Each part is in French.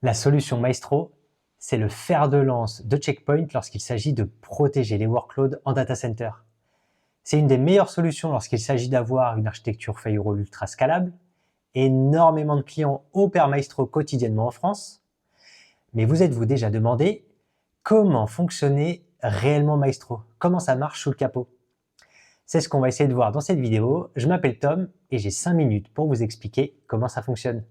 La solution Maestro, c'est le fer de lance de Checkpoint lorsqu'il s'agit de protéger les workloads en data center. C'est une des meilleures solutions lorsqu'il s'agit d'avoir une architecture firewall ultra scalable. Énormément de clients opèrent Maestro quotidiennement en France. Mais vous êtes-vous déjà demandé comment fonctionnait réellement Maestro? Comment ça marche sous le capot? C'est ce qu'on va essayer de voir dans cette vidéo. Je m'appelle Tom et j'ai 5 minutes pour vous expliquer comment ça fonctionne.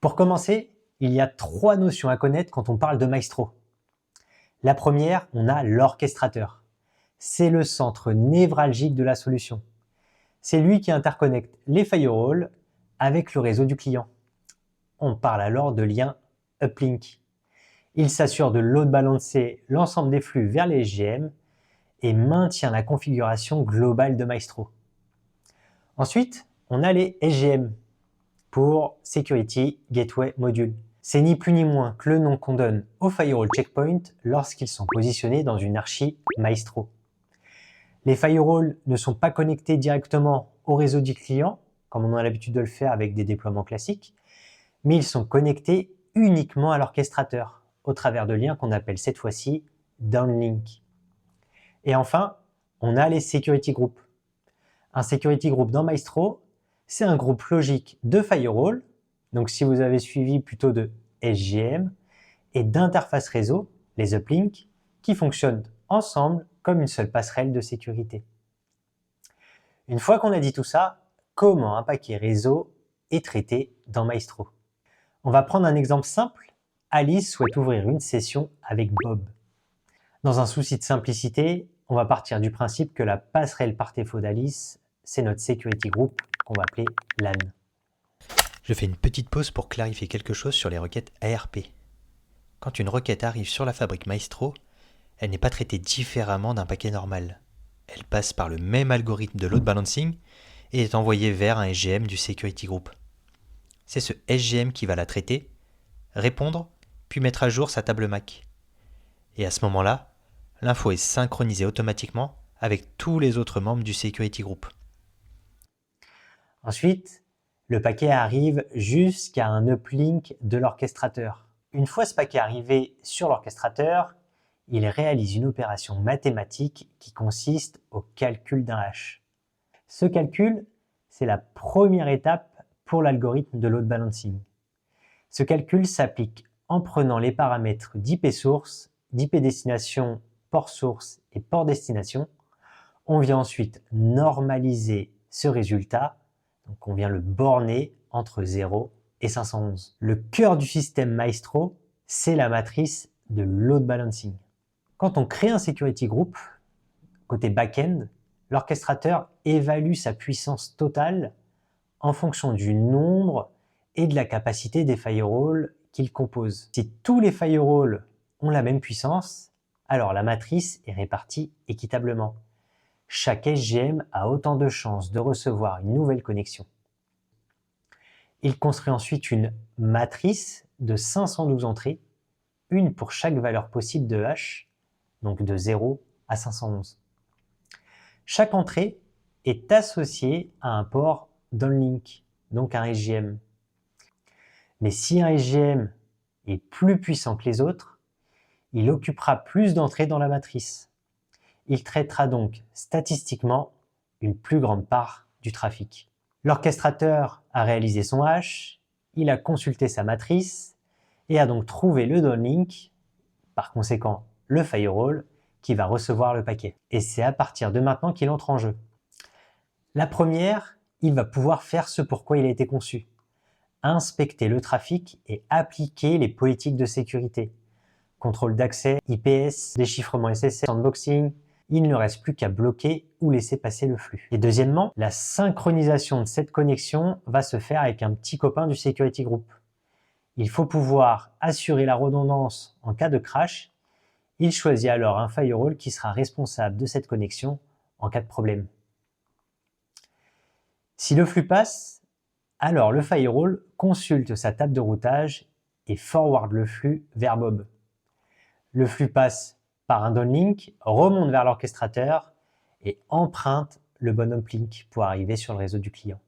Pour commencer, il y a 3 notions à connaître quand on parle de Maestro. La première, on a l'orchestrateur. C'est le centre névralgique de la solution. C'est lui qui interconnecte les firewalls avec le réseau du client. On parle alors de lien uplink. Il s'assure de load balancer l'ensemble des flux vers les SGM et maintient la configuration globale de Maestro. Ensuite, on a les SGM pour Security Gateway Module. C'est ni plus ni moins que le nom qu'on donne aux firewall checkpoint lorsqu'ils sont positionnés dans une archi Maestro. Les firewalls ne sont pas connectés directement au réseau du client, comme on a l'habitude de le faire avec des déploiements classiques, mais ils sont connectés uniquement à l'orchestrateur, au travers de liens qu'on appelle cette fois-ci downlink. Et enfin, on a les security groups. Un security group dans Maestro, c'est un groupe logique de firewall, donc si vous avez suivi plutôt de SGM, et d'interfaces réseau, les uplinks, qui fonctionnent ensemble comme une seule passerelle de sécurité. Une fois qu'on a dit tout ça, comment un paquet réseau est traité dans Maestro? On va prendre un exemple simple. Alice souhaite ouvrir une session avec Bob. Dans un souci de simplicité, on va partir du principe que la passerelle par défaut d'Alice, c'est notre security group qu'on va appeler LAN. Je fais une petite pause pour clarifier quelque chose sur les requêtes ARP. Quand une requête arrive sur la fabrique Maestro, elle n'est pas traitée différemment d'un paquet normal. Elle passe par le même algorithme de load balancing et est envoyée vers un SGM du security group. C'est ce SGM qui va la traiter, répondre, puis mettre à jour sa table MAC. Et à ce moment-là, l'info est synchronisée automatiquement avec tous les autres membres du security group. Ensuite, le paquet arrive jusqu'à un uplink de l'orchestrateur. Une fois ce paquet arrivé sur l'orchestrateur, il réalise une opération mathématique qui consiste au calcul d'un hash. Ce calcul, c'est la première étape pour l'algorithme de load balancing. Ce calcul s'applique en prenant les paramètres d'IP source, d'IP destination, port source et port destination. On vient ensuite normaliser ce résultat, donc on vient le borner entre 0 et 511. Le cœur du système Maestro, c'est la matrice de load balancing. Quand on crée un security group, côté back-end, l'orchestrateur évalue sa puissance totale en fonction du nombre et de la capacité des firewalls qu'il compose. Si tous les firewalls ont la même puissance, alors la matrice est répartie équitablement. Chaque SGM a autant de chances de recevoir une nouvelle connexion. Il construit ensuite une matrice de 512 entrées, une pour chaque valeur possible de hash, donc de 0 à 511. Chaque entrée est associée à un port downlink, donc un SGM. Mais si un SGM est plus puissant que les autres, il occupera plus d'entrées dans la matrice. Il traitera donc statistiquement une plus grande part du trafic. L'orchestrateur a réalisé son hash, il a consulté sa matrice et a donc trouvé le downlink, par conséquent le firewall, qui va recevoir le paquet. Et c'est à partir de maintenant qu'il entre en jeu. La première, il va pouvoir faire ce pour quoi il a été conçu. Inspecter le trafic et appliquer les politiques de sécurité. Contrôle d'accès, IPS, déchiffrement SSL, sandboxing, il ne reste plus qu'à bloquer ou laisser passer le flux. Et deuxièmement, la synchronisation de cette connexion va se faire avec un petit copain du security group. Il faut pouvoir assurer la redondance en cas de crash. Il choisit alors un firewall qui sera responsable de cette connexion en cas de problème. Si le flux passe, alors le firewall consulte sa table de routage et forward le flux vers Bob. Le flux passe par un downlink, remonte vers l'orchestrateur et emprunte le bon uplink pour arriver sur le réseau du client.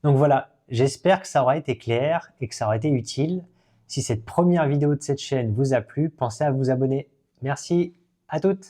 Donc voilà, J'espère que ça aura été clair et que ça aura été utile. Si cette première vidéo de cette chaîne vous a plu, pensez à vous abonner. Merci, à toutes!